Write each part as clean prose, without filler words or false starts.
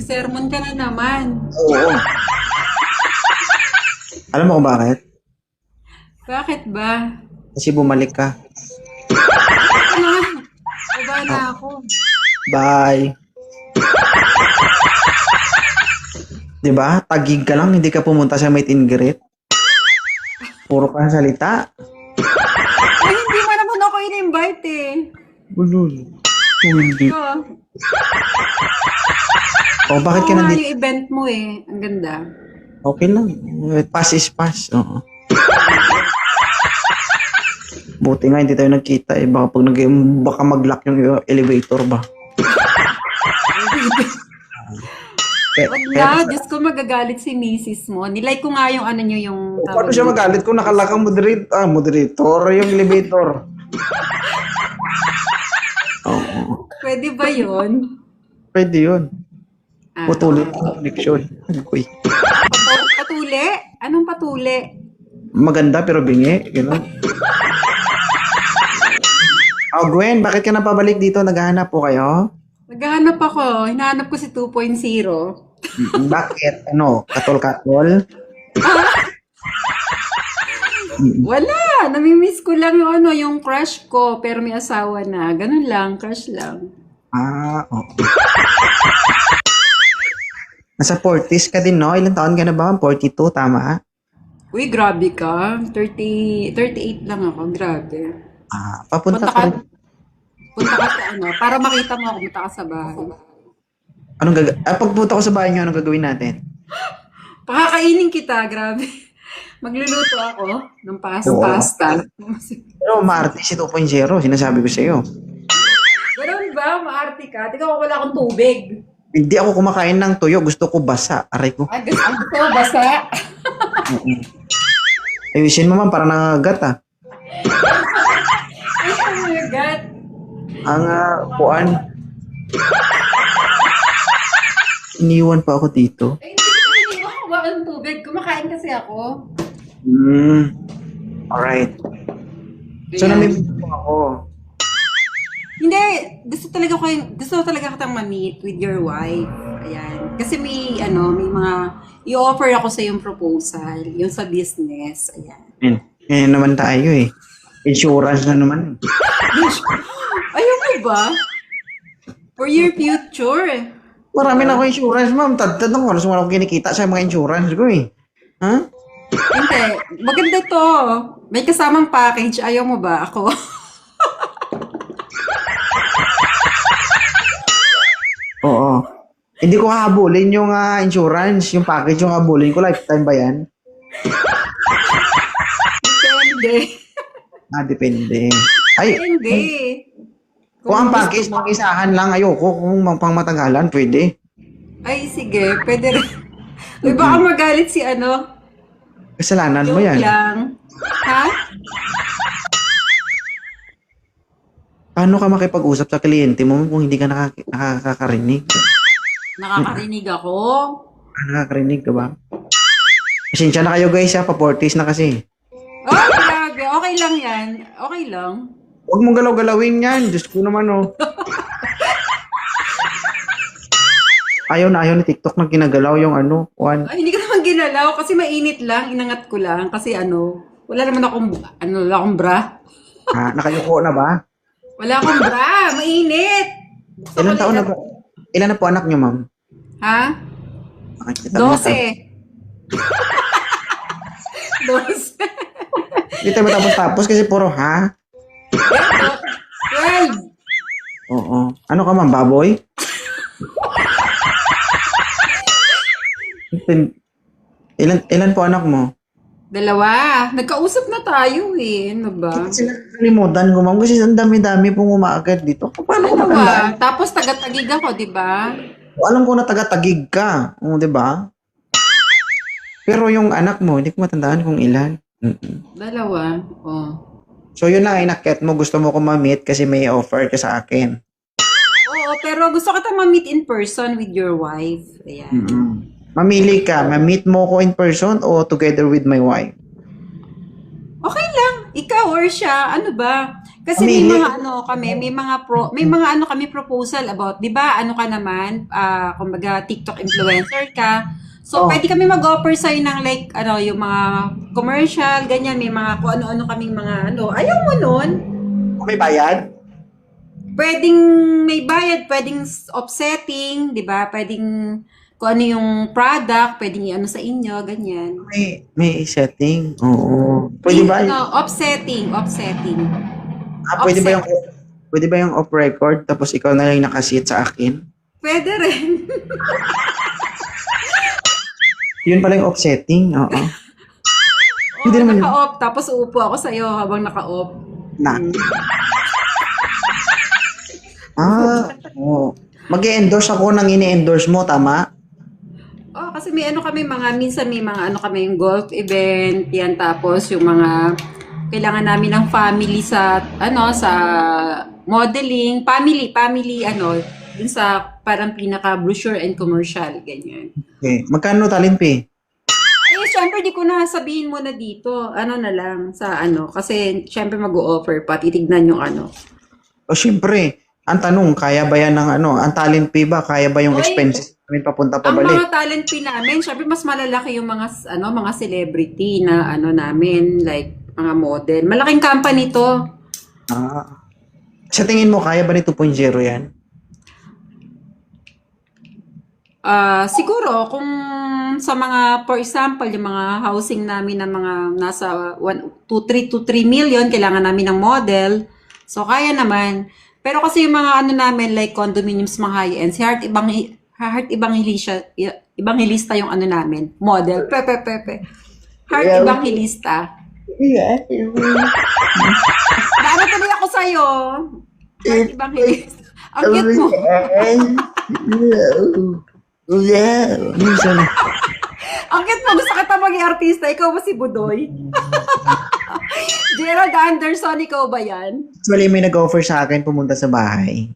Sermon ka na naman. Oo. Alam mo kung bakit? Bakit ba? Kasi bumalik ka. Ano nga? Baba na ako. Bye. Diba? Tagig ka lang, hindi ka pumunta sa meet and greet. Puro ka salita. Ay, hindi mo naman ako in-invite eh. Bulol. Hindi. Oh, O, bakit ka oo nga, nandito? yung event mo eh. Ang ganda. Okay lang. Pass is pass. Oo. Buti nga, hindi tayo nagkita eh. Baka mag-lock yung elevator ba? Wag na, Diyos ko magagalit si misis mo. Nilike ko nga yung ano nyo yung Paano siya magalit kung nakalakang moderator yung elevator? Oo. Pwede ba yun? Pwede yun. Ah, Putulin ang connection. Uy. patuli? Anong patuli? Maganda pero bingi. Gano'n. Oh, Gwen, bakit ka napabalik dito? Naghahanap po kayo? Naghahanap ako. Hinahanap ko si 2.0. Bakit? Ano? Katol-katol? Wala! Namimiss ko lang yung ano, yung crush ko, pero may asawa na. Ganun lang, crush lang. Ah, oo. Nasa 40s ka din, no? Ilang taon ka na ba? 42, tama? Uy, grabe ka. 38 lang ako, grabe. Ah, papunta Punta ka ka, rin. punta ka sa ano, para makita mo ako, punta ka sa bahay. Pagpunta ko sa bahay niyo, anong gagawin natin? Pakakainin kita, grabe. Magluluto ako ng Oo. pasta. Pero maarte si 2.0, sinasabi ko sa iyo. Ganun ba? Maarte ka? Tingnan ko wala akong tubig. Hindi ako kumakain ng tuyo, gusto ko basa. Aray ko. Ay, gusto ko basa. Ayusin mo man, para nangagat ah. Ay, oh my God. Ang kuan. Iniwan pa ako dito. Ay, hindi ko kuha ng tubig. Kumakain kasi ako. Alright. So, Ayan. namimiss mo ako. Hindi, gusto ko talaga kitang ma-meet with your wife. Ayan. Kasi may mga i-offer ako sa yung proposal, yung sa business. Ayan. Yan naman tayo eh. Insurance na naman. Ayaw mo ba? For your future. Marami na ako insurance, ma'am. Tad ng oras mo ako kinikita sa mga insurance ko eh. Ha? Hindi, maganda to. May kasamang package. Ayaw mo ba? Ako. Oo. Hindi ko hahabulin yung insurance, yung package yung habulin ko. Lifetime ba yan? Depende. Depende. Ay, Hindi. kung ang gusto package mo- pang-isahan lang, ayoko. Kung pang matagalan, pwede. Ay, sige. Pwede rin. Uy, baka magalit si Kasalanan mo Joke yan. lang. Ha? Paano ka makipag-usap sa kliyente mo kung hindi ka nakakarinig? Nakakarinig ako. Nakakarinig ka ba? Pasensya na kayo guys pa 40s na kasi. Oh, grabe. Okay lang yan. Okay lang. Huwag mong galaw-galawin yan. Diyos ko naman oh. Ayaw ni TikTok na ginagalaw yung one. Ay, hindi ko naman ginalaw kasi mainit lang. Inangat ko lang kasi wala naman akong bra. Nakayuko na ba? Wala akong bra. Mainit. Ilan taon na ba? Ilan na po anak niyo, ma'am? Ha? Nakikita mo na. 12. 12. Hindi tayo matapos-tapos kasi puro ha? 12. Oo. Ano ka, ma'am? Baboy? Ilan po anak mo? 2. Nagkausap na tayo eh. Ano ba? Sila kalimutan ko, ma'am. Kasi ang dami-dami pong umaagad dito. Paano ko matandaan? Tapos taga-tagig ako, di ba? Alam ko na taga-tagig ka. Di ba? Pero yung anak mo, hindi ko matandaan kung ilan. 2. Oh. So yun lang, inakyat mo. Gusto mo ko ma-meet kasi may offer ka sa akin. Oo, pero gusto kita ma-meet in person with your wife. Ayan. Mamili ka, ma-meet mo ko in person o together with my wife? Okay lang. Ikaw or siya, ano ba? Kasi may Pamilya. mga ano kami, may mga ano kami proposal about, 'di ba? Ano ka naman, kumbaga TikTok influencer ka. So Oh, pwede kami mag-offer sa ng like ano, yung mga commercial, ganyan, may mga kung ano-ano kaming mga ano. Ayaw mo nun? may bayad? Pwedeng may bayad, pwedeng offsetting, 'di ba? Pwedeng kung ano yung product, pwedeng i-ano sa inyo, ganyan. May setting. Oo. Pwede Please, ba? ano, offsetting. Pwede ba Offset. yung off record tapos ikaw na lang nakasit sa akin? Pwede rin. Yun pala yung offsetting. Oo. Oh, Pwede naman yun. naka-off. Tapos uupo ako sa'yo habang naka-off. Na. Mm. Oo. Mag-endorse ako ng ini-endorse mo, tama? Oh, kasi may ano kami minsan may mga ano kami yung golf event, yan tapos yung mga kailangan namin ng family sa ano sa modeling, family ano, dun sa parang pinaka brochure and commercial ganyan. Okay. Magkano talent pay? Eh, syempre di ko na sabihin muna dito. Ano na lang sa ano kasi syempre mag-o-offer pa titignan yung ano. O syempre, ang tanong, kaya ba yan ng ano, ang talent pay ba, kaya ba yung Oy, expenses namin papunta ang mga pabalik? talent pin namin, syempre mas malalaki yung mga celebrity na ano namin, like mga model. Malaking company to. Ah. Sa tingin mo, kaya ba ni 2.0 yan? Siguro kung sa mga for example, yung mga housing namin na mga nasa 3 million, kailangan namin ng model. So kaya naman. Pero kasi yung mga ano namin like condominiums mga high-end, si Heart Evangelista yung ano namin, model. Heart Yeah. Evangelista. Yeah. Naano tuloy ako sa'yo. Heart Evangelista. Ang cute mo. Minsan, Ang cute mo. Gusto kita maging artista. Ikaw ba si Budoy? Gerald Anderson, ikaw ba yan? actually, may nag-offer sa akin pumunta sa bahay.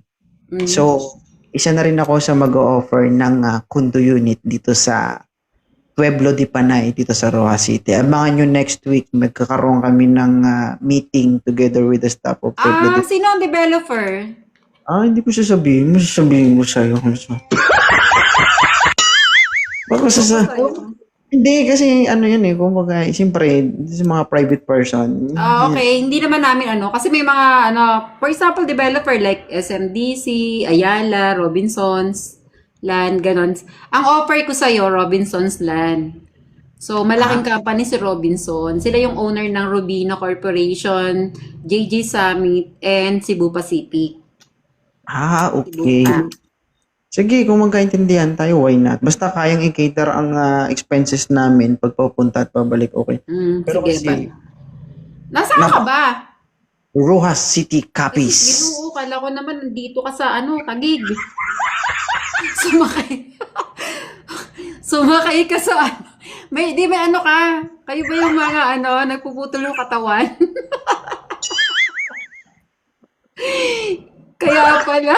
Mm. So, isa na rin ako sa mag-offer ng condo unit dito sa Pueblo de Panay, dito sa Roa City. Abangan nyo next week, magkakaroon kami ng meeting together with the staff of Pueblo de Sino ang developer? hindi ko sasabihin. Masasabihin mo sa'yo. Baka Hindi, kasi ano yun kumbaga, siyempre, sa mga private person. Okay. Hindi naman namin ano. Kasi may mga for example, developer like SMDC, Ayala, Robinsons, Land, ganon. Ang offer ko sa'yo, Robinsons Land. So, malaking company si Robinson. Sila yung owner ng Rubino Corporation, JJ Summit, and Cebu Pacific. Okay. Sige, kung magkaintindihan tayo, why not? Basta kayang i-cater ang expenses namin pag papunta at pabalik, okay. Pero Sige kasi, ba? Nasaan ka ba? Rojas City, Ay, Capiz. Ginoo, kala ko naman nandito ka sa Taguig. Sumakay. Sumakay ka sa may ano ka? Kayo ba yung mga nagpuputol ng katawan? Kaya pala.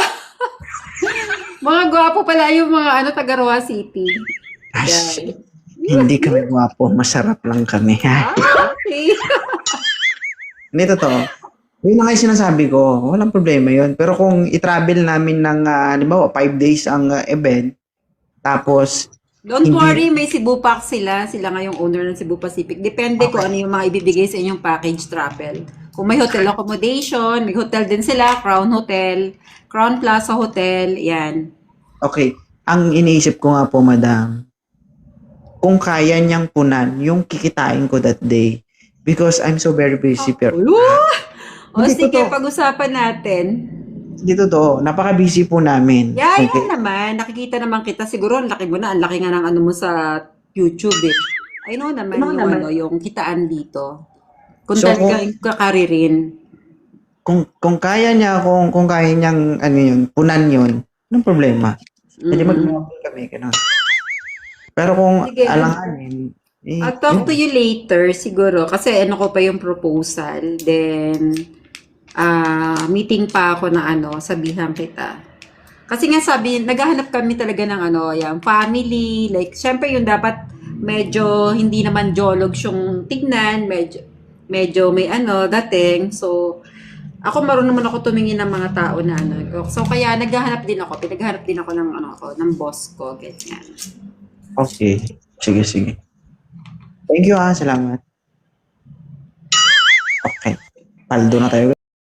Mga gwapo pala yung mga taga Roa City. As, hindi kami gwapo, masarap lang kami. Okay. Hindi, totoo. Yun na nga yung sinasabi ko, walang problema yun. Pero kung i-travel namin ng, halimbawa, 5 days ang event, tapos, Don't Hindi. worry, may Cebu Pack sila. Sila nga yung owner ng Cebu Pacific. Depende kung ano yung mga ibibigay sa inyong package travel. Kung may hotel accommodation, may hotel din sila, Crown Hotel, Crown Plaza Hotel, yan. okay, ang iniisip ko nga po, madam, kung kaya niyang punan yung kikitain ko that day, because I'm so very busy, pero O Hindi sige, totoo. pag-usapan natin. dito to, napaka-busy po namin. Yeah, Okay. yan naman. Nakikita naman kita. Siguro, ang laki mo na. Ang laki nga ng ano mo sa YouTube eh. I know naman yung kitaan dito. Kung So, talagang kakaririn. Kung kaya niya, kung kaya niyang, punan yun, anong problema? Hindi mag-meeting kami, ganun. Pero kung Sige. alanganin, I'll talk to you later, siguro. Kasi ko pa yung proposal. Then, meeting pa ako na sabihan kita. Kasi nga naghahanap kami talaga ng yung family. Like, syempre yung dapat medyo hindi naman jologs yung tignan. Medyo may dating. So, Ako marunong naman ako tumingin ng mga tao na ano. So kaya pinaghahanap din ako ng ng boss ko, ganyan. Okay. Sige, sige. Thank you, salamat. Okay. Paldo na tayo.